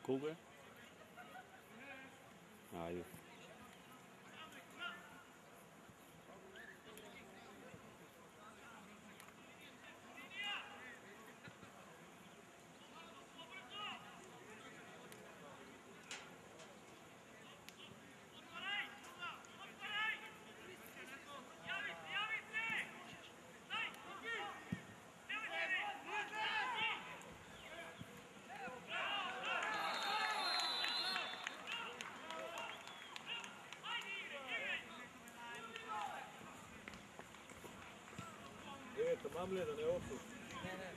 Колко е? Айде. Тамам ли е да не е офис? Не.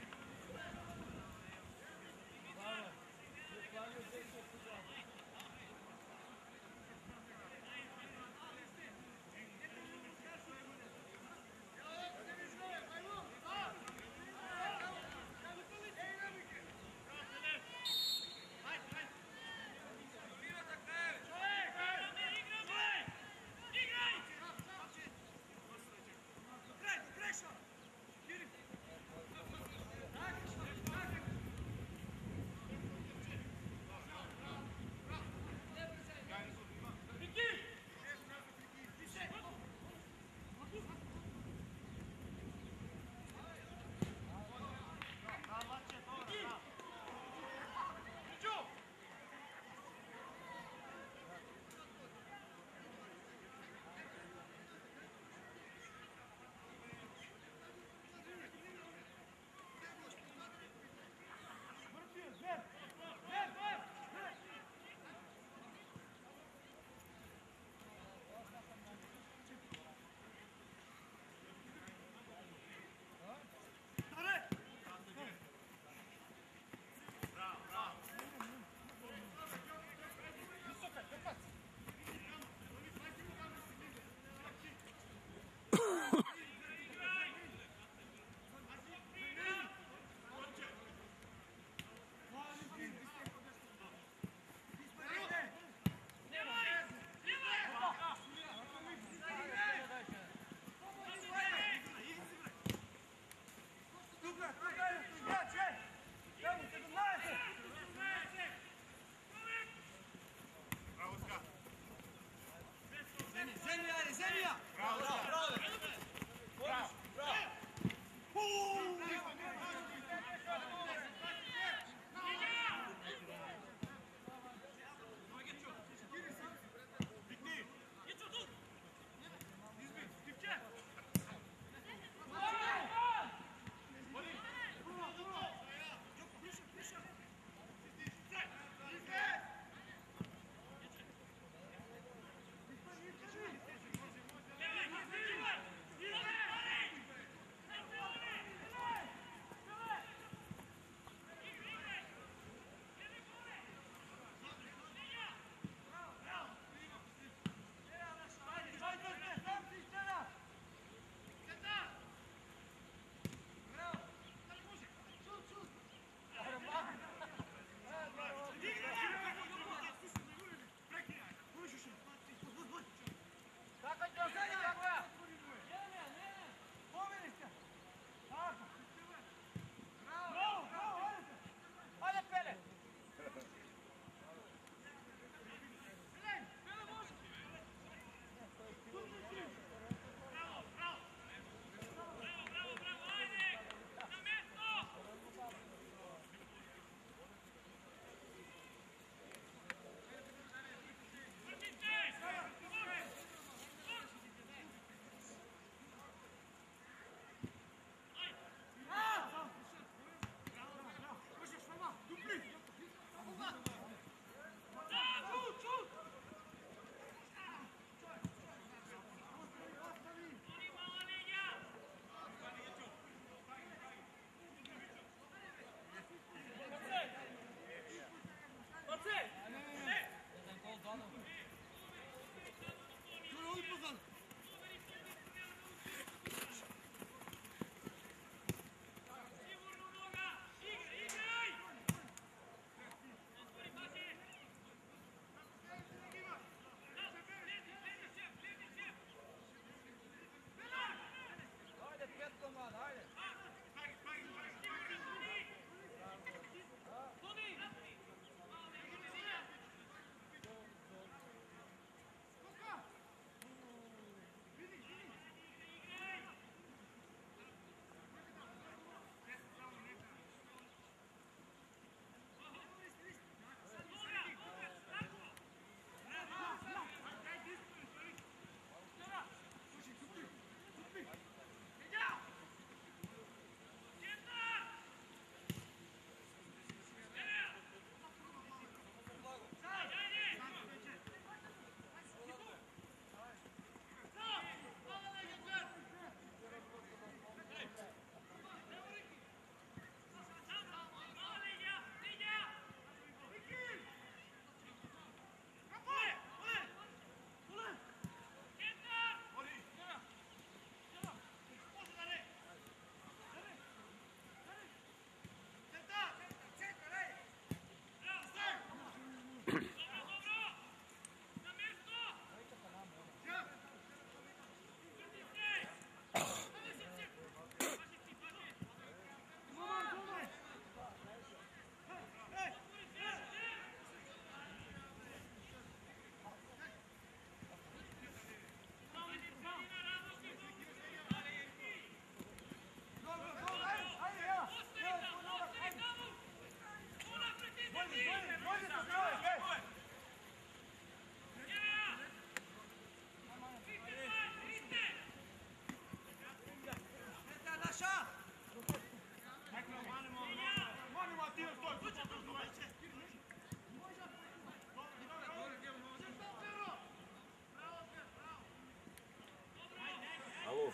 Ало.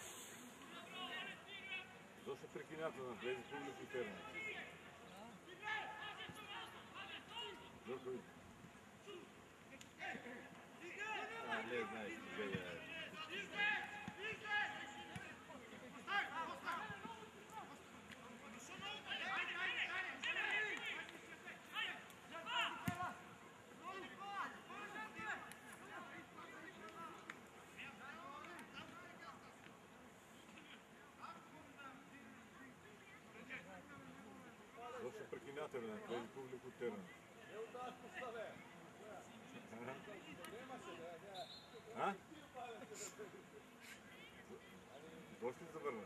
Защо прекинята на влезе публико терна? Защо? Не знаеш, бе. Защо прекинята на влезе публико терна? А? Защо ли завърна?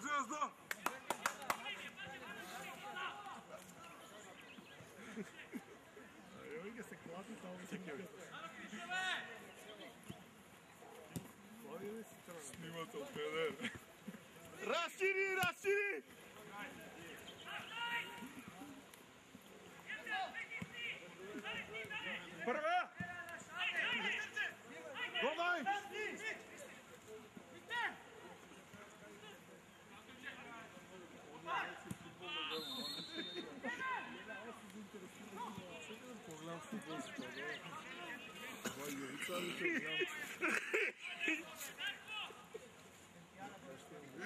Звезда! Evo ga se klati tamo se nije. Snimate od peder. Raširi, raširi! Prva! Gomaj! Pogledam futbolsko,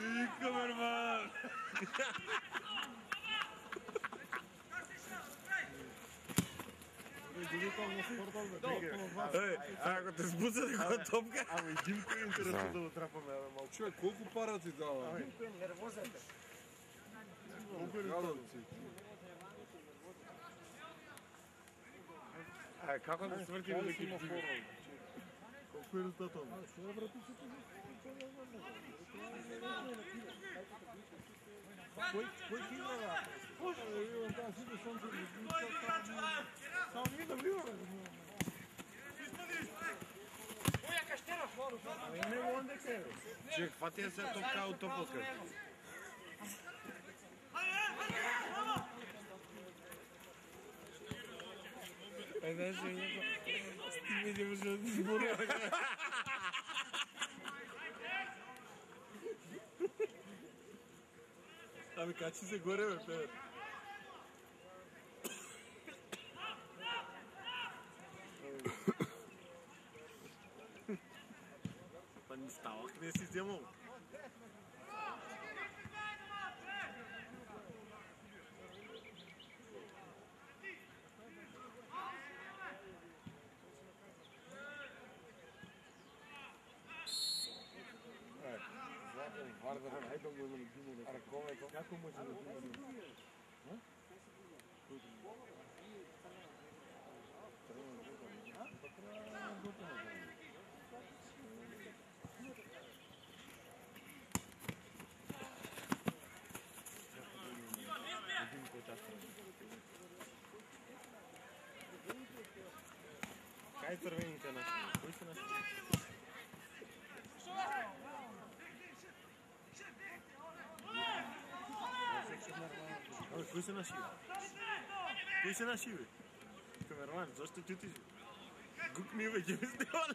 I kamerman! Ако те сбуца такова топка... Ами, Димко е интересно да натрапаме, мал човек, колко пара ти дава? Димко е нервозен. Колко е нервозен? Како да свърти да ги Колко е резултатът? Кой ти има? Имам тази сида слънце. Само ми да вливаме. Че, хвати я сега топка от топълка. Знаеш, стига да може да сборя. Ами качи се горе, бе, Петър. Па не ставах, не си вземал. Kako može da bude? Kaj crvenika našli? Koji su našli? Кои са наши? Кои са наши, бе? Камерман, защо ти тиш? Гук ми, бе, ги ми сделали.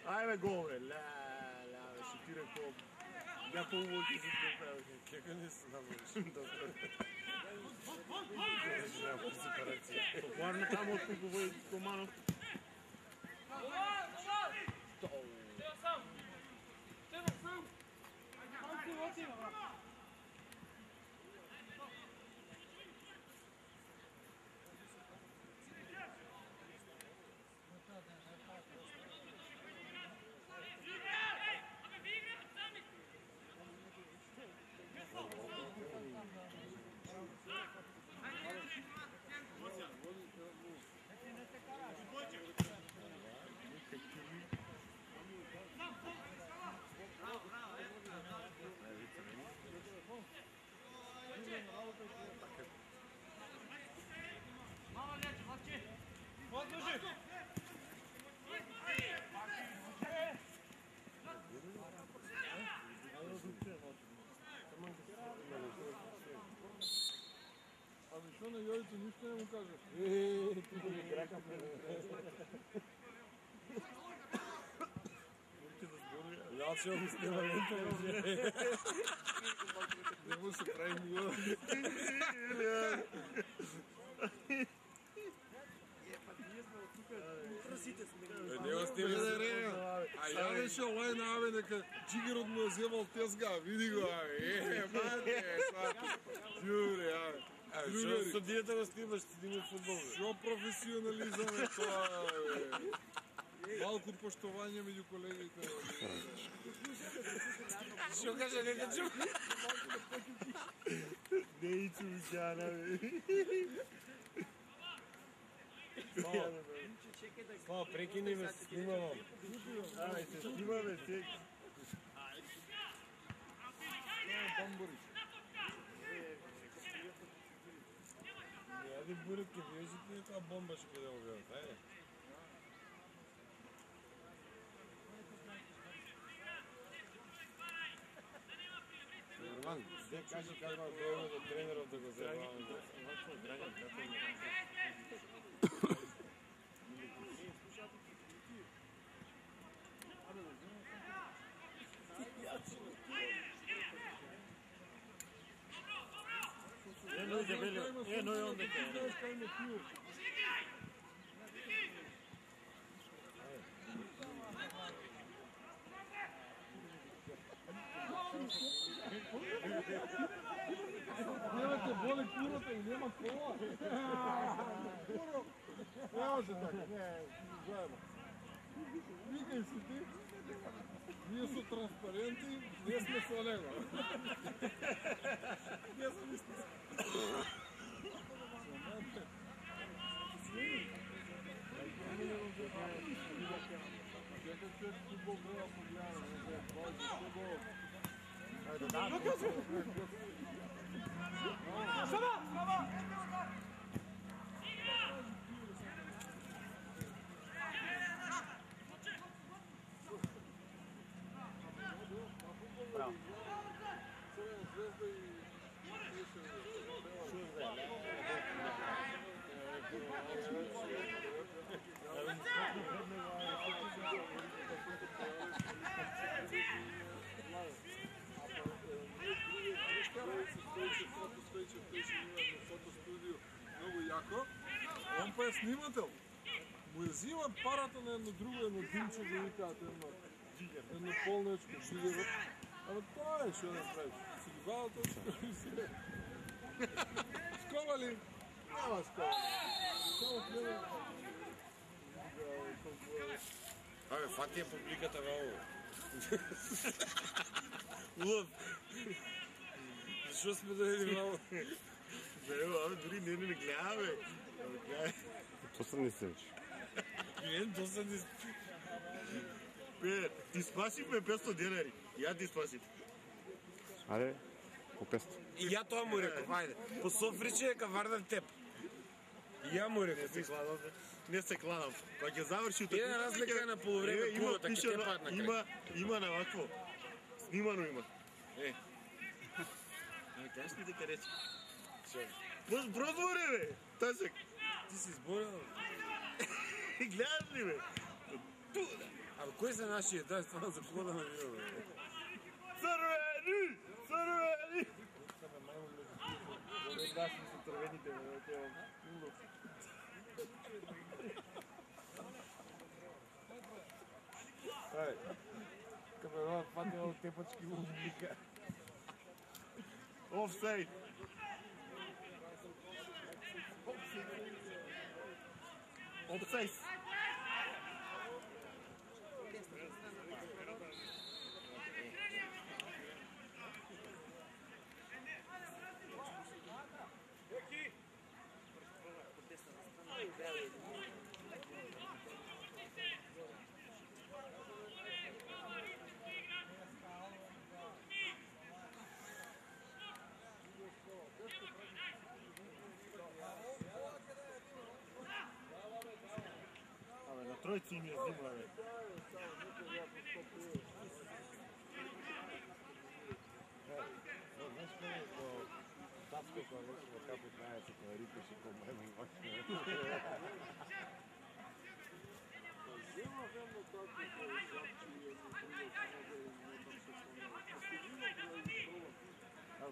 Айде гол, бе, ля, бе, шутира кол. Я по-уволки си направя. Кека не се знам, добре. Популярно там от Куковой Команов. Ами що на Йойто нищо не му кажеш? Я все успела лента. Не му се прави мила. Него сте А я беше лай на абе, нека Джигерот му е вземал тезга, види го, абе, бате, свати. Джуре, абе. Що съдията го снимаш, снимаш футбол, бе? Що професионализъм е това, бе? Малко поштование между колегите. Що каже, нека чу? Не и чувичана, бе. Слава, прекини ме, снимавам. Ай, се снимаме, тек. Бамбуриш. Аде бурек ке виж и това бомба ще бъде обяват. Айде. Нормално. Де кажи как ма дойде до тренеров да го заебаваме. Eno je onda Знаеш кай ме пиеш. Nema те боли курата и нема кола. Куро, не може така, не, заедно. Викай си ти, ние са транспаренти, ние сме с него. Ние сме с него. Чакай, че футбол трябва да погледаме, не знам, Боже, футбол. Много яко. Он па е снимател. Му я взима парата на едно друго, едно димче да викат едно полнечко, жигеро. Ама това е, що да правиш? Си ги бава точно и си е. Скоба ли? Няма скоба. Само гледа. Абе, фати е публиката на ovo. Лъв. Защо сме дойдели много? Абе, дори не гледа, бе. То съм не се. Клиент, то са не... Бе, ти спасихме 500 денари. Я ти спасих. Аре, по 500. И я това му реков, хайде. По Софриче е кавардан теб. И я му реков. Не се кладам. Кога ќе заврши Е, разлика е на полувреме кулата, ке те пад на край. Има на вакво. Снимано има. Е. Кажеш ли дека речи? Продворе, бе! Тасък. Ти си сборил. Гледаш ли, бе? Абе, кой са нашия? Дай стана за кода на видео, бе. Сървени! Сървени! Да, си са тървените, бе, те Ай, камерон, фатила от тепачки му вика. Офсайд! Офсайд! Абе, на тройци ми е зима, бе. Знаеш ли, тапка, това беше на капот на яйца, това рипеше по мен и мачна. Взема време така,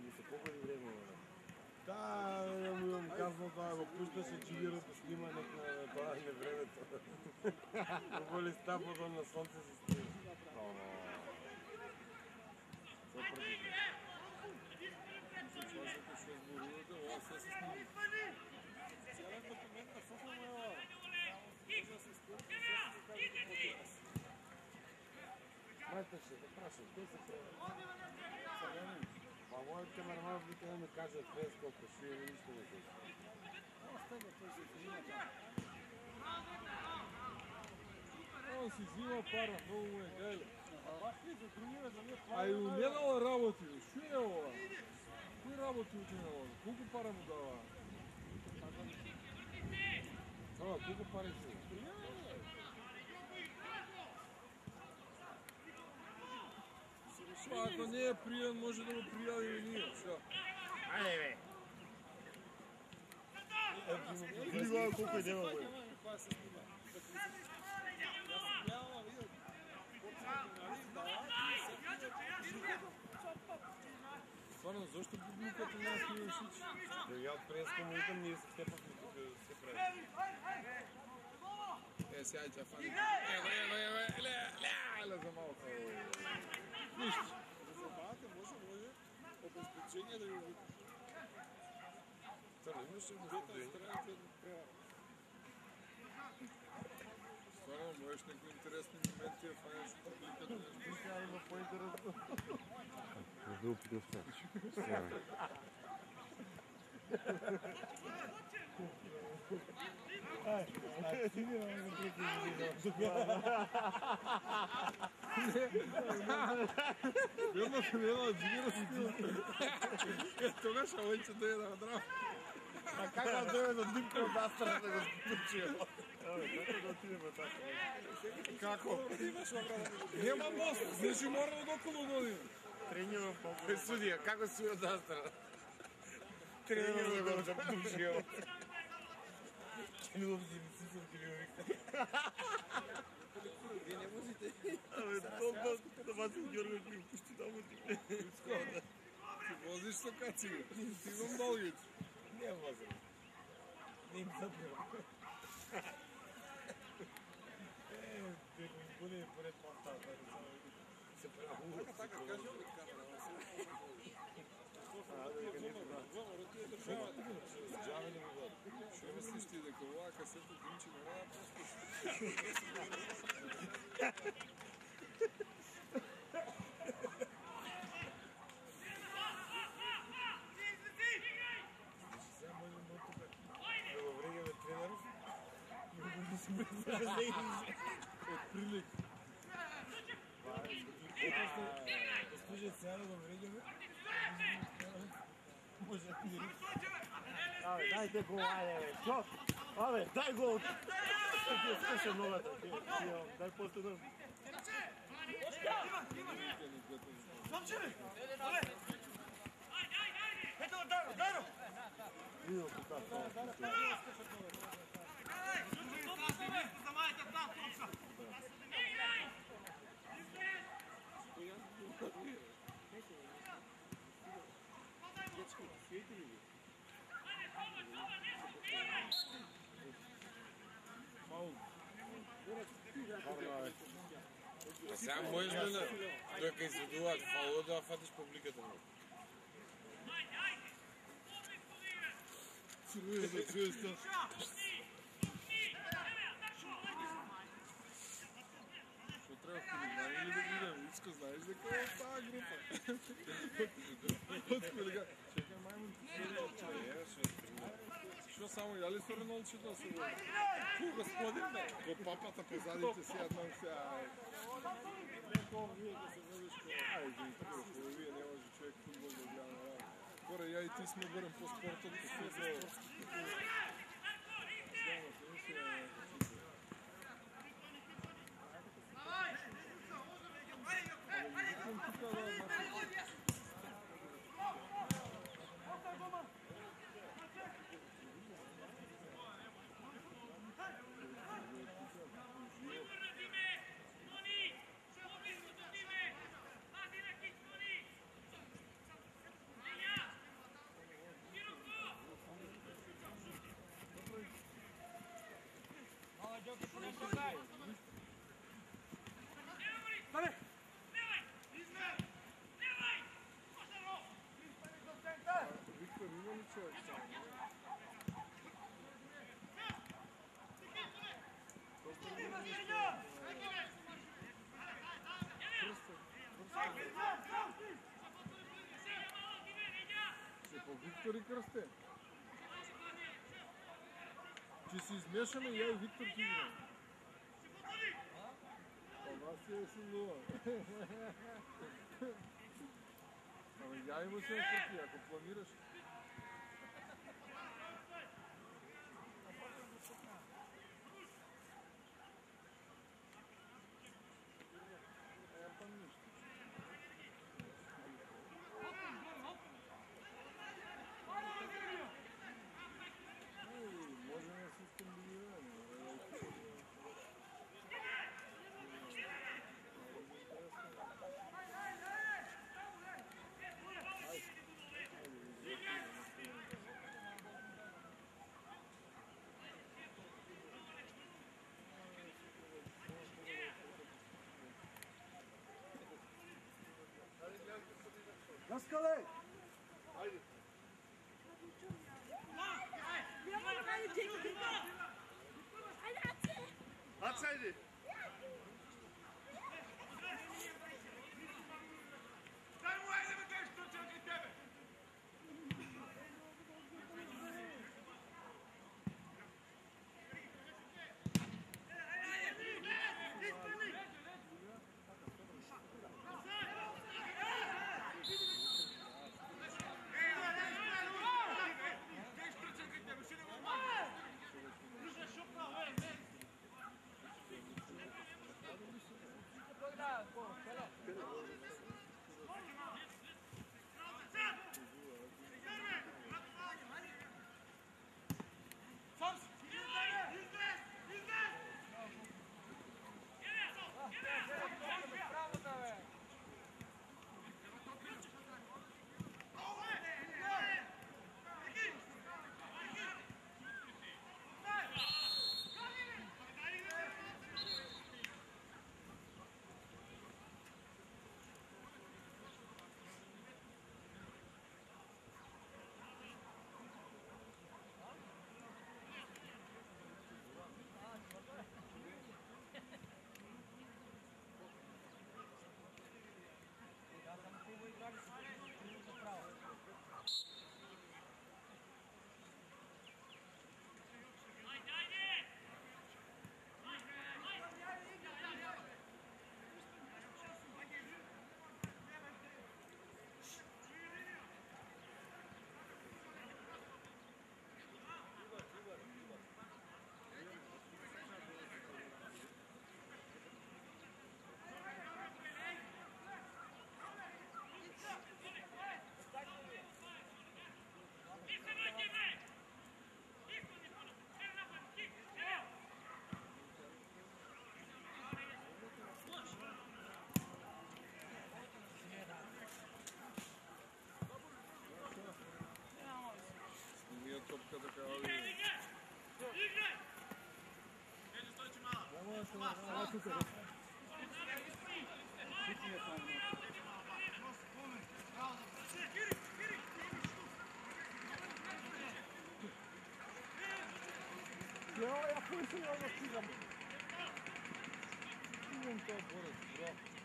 Ми се по-бъде време, бе. да, му имам казал това, го пущаше чигера да снима на това не времето. Какво ли ста подон на слънце се снима. Майта ще те праша, те се съвремен. Па моят камерман вика да ми каже през колко ще и нищо не се. Он си взима пара, много му е гайле. А и умирала работи, що е ова? Кои работи отинала? Колко пара му дава? Колко пари си? Ако не е приjan, може да го приявим и ние. Айде, бе! Вили глава колко е дема, бе. Стvarno, zašto pубликата не смije шичи? Ja preskamo idem, nije se stepati тук се прави. Сега е чафани. Ле, за малко. Нищо. Да забавате, може, обезпечение да ви ще го Двете студени. страните превара. Стvarno, можеш някои интересни моменти, фанеш публиката нещо. Трябва да има по-интересно. Да опитам с това. Едно джигира стил. Тогаш авънче да е да драв. А как да дойде да димка от Астра да го спучи? Како? Нема мост, значи мора да около година. Тренирам по-добре. Судия, како си од Астра? Тренирам да го запушил. Любов зимици са гливовика. Вие не можете. Абе, толкова да Васил Георгиев ми пусти да му ти. Ти возиш со кацига. Ти имам долгич. Не може. Не им запрева. Те го бъде поред мантата. Се превува. Така, кажи пред камера. Што мислиш ти дека оваа касета Димче не да пуштиш? Сега можем да тук да го врегаме тренеров и да се превърне Од прилик. да служат сега да го врегаме. Може да ни Абе, дайте гол, айде, бе. Що? Абе, дай гол. Ти я скъса ногата. Дай после да... Видно така. Сега можеш да докато изведуваат фаула да фатиш публиката. Чуеш да чуеш тоа. Што треба хулигани или да видам? Ицко, знаеш дека е таа група? Од хулигани. Чекай, мајмун, што само ја ли со Ренолчето се води? Ку, господин, да? Ко папата позадите си јаднам се, ај. Леко, вие да се водиш ко... Ај, вие не може човек футбол да гледа на рада. Горе, ја и ти сме барем по спортот, по sve спортски титул. Знamo se, nisi ja... Виктор, има ли човек само? Ще по Виктор и Кръсте. Че си измешаме я и Виктор ти игра. Това си е силува. Ама я има се пъти, ако планираш. Там нищо. Може да си скомбинираме. Наскале! Айде! Така, ови... Ала тука, да. Ja pustim ovo stigam. Idem to borec, bro.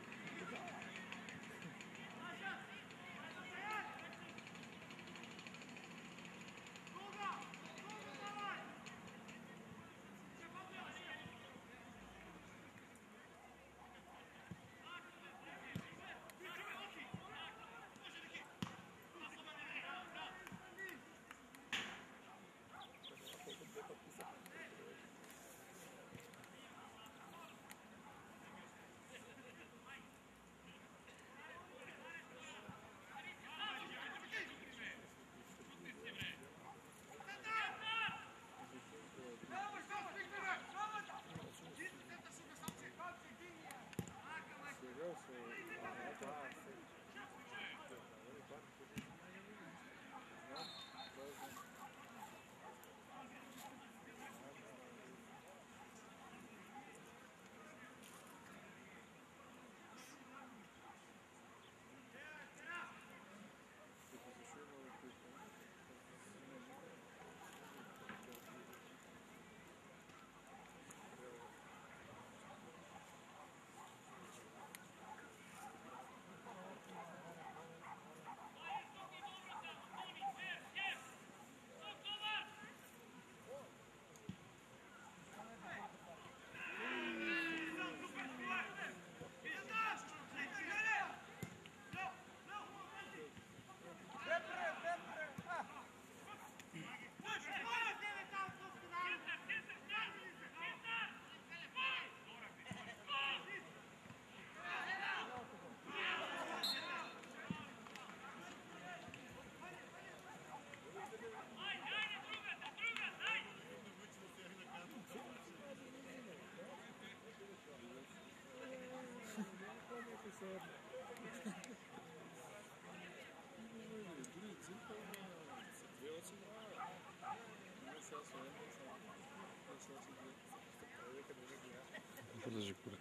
Подожди, кура.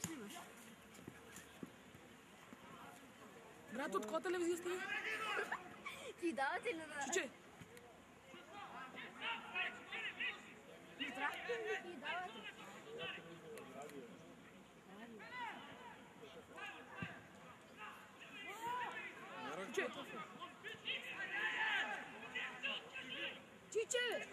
снимаш? Брат, от коя телевизия сте? Ти давате ли да... Чуче! Здравейте ли ти давате? Чуче! Чуче!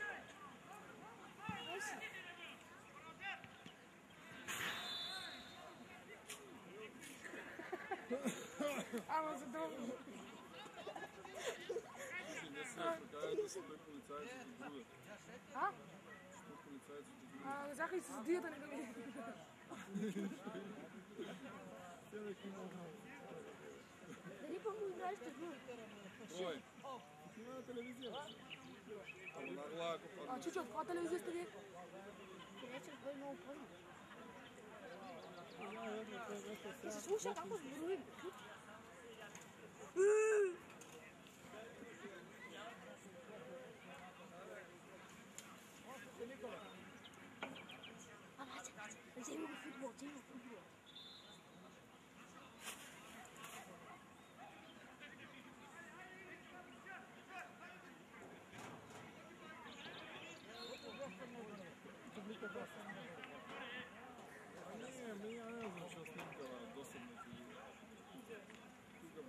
Ама за долу. Не се покажа да са той полицайците от друга. А? Що полицайците от друга? Захай се съдията, нека ми. Дали па му играеш с друг? Трой. Има на телевизия. На глава, ако падне. Чуче, от коя телевизия сте вие? Вечер той много поздно. И се слуша како зборуем. Вземи го футбол, вземи го футбол. Не, я не знам, що снимкава досадно ти.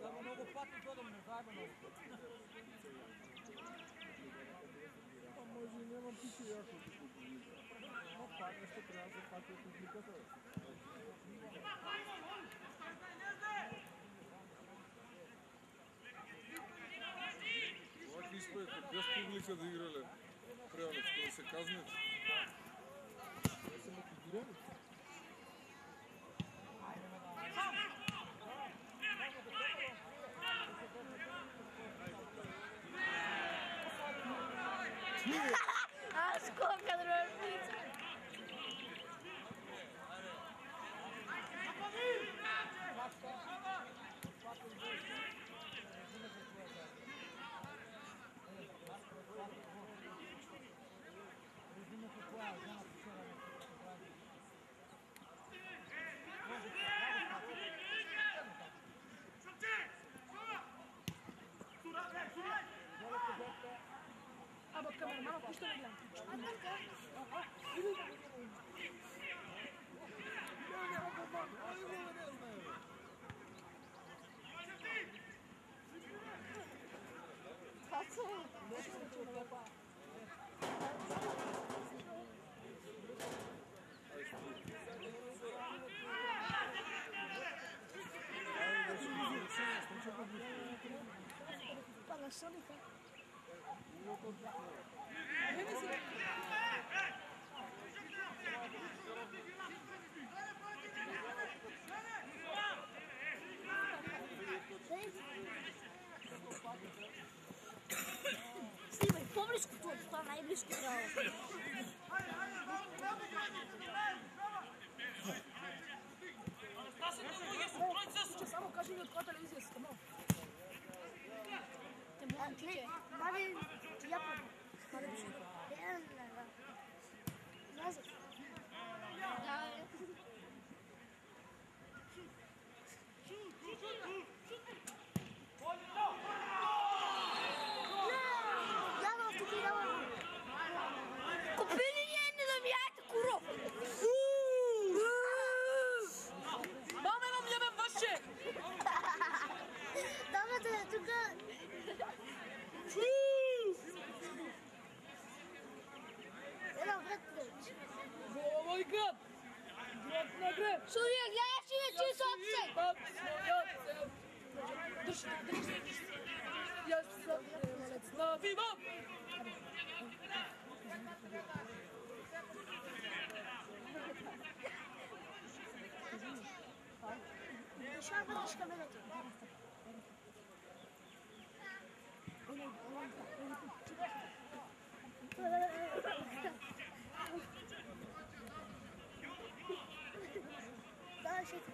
Само много пати додам, не заедно много пати. А може и няма пише яко тук публика. Но пак нещо трябва да пати от публиката. Ovak ispred, bez publika da igrale Preorac, kada se kazneš. Ja sam motiviran. А сколько дробниц? Абе, камерамана, пуща ме гледам. Panasonic. Снимай по-близко, това най-близко трябва. Само кажи ми от коя телевизия си, камо. Андрей, баби, я помню. Назад. Да. Я тук идвам. Купили ни едни да ми яйте куров. Маме, нам ебем въще! Дамата е тук. Едно вред. Мой град! Град на град! Сурия, гледаш ли че са отсек? Дръжте. Я съм малец на вива! Дошла бъдеш камерата. Да, ще ти.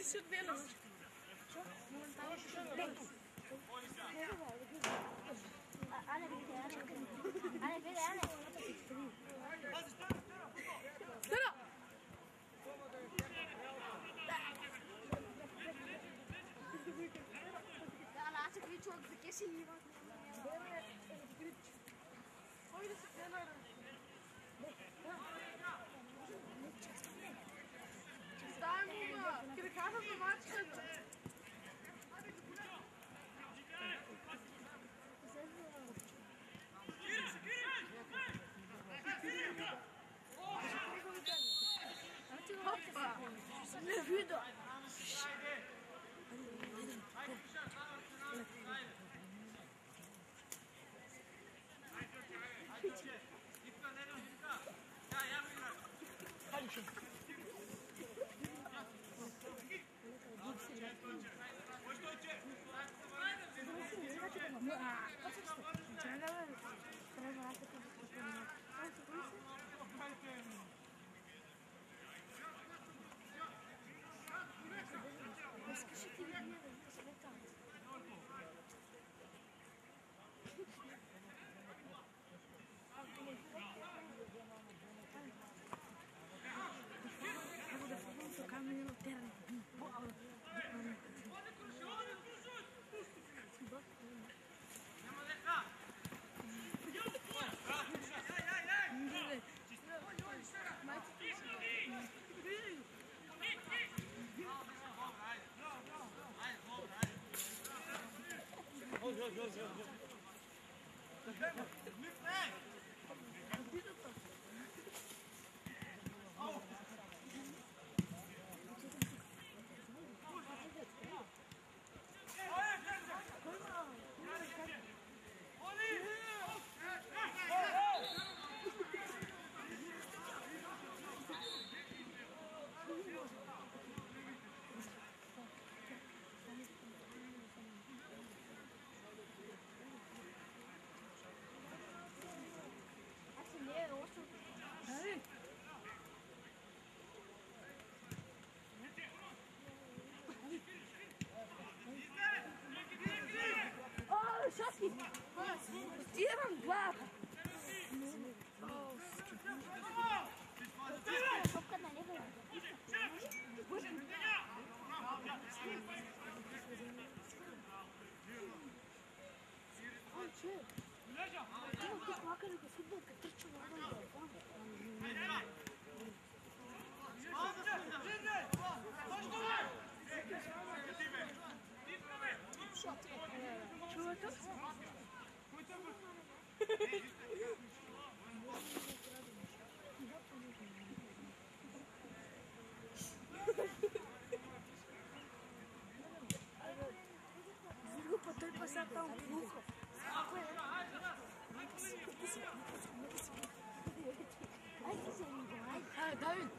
си отвели. Дара! Аз се кричу от закеши и има. Кой да се гледа? Дай му, крикава за мачката. Hoppa! Не видя. Тирам глава. Чувате? Той паса там глухо. Айде се, Давид!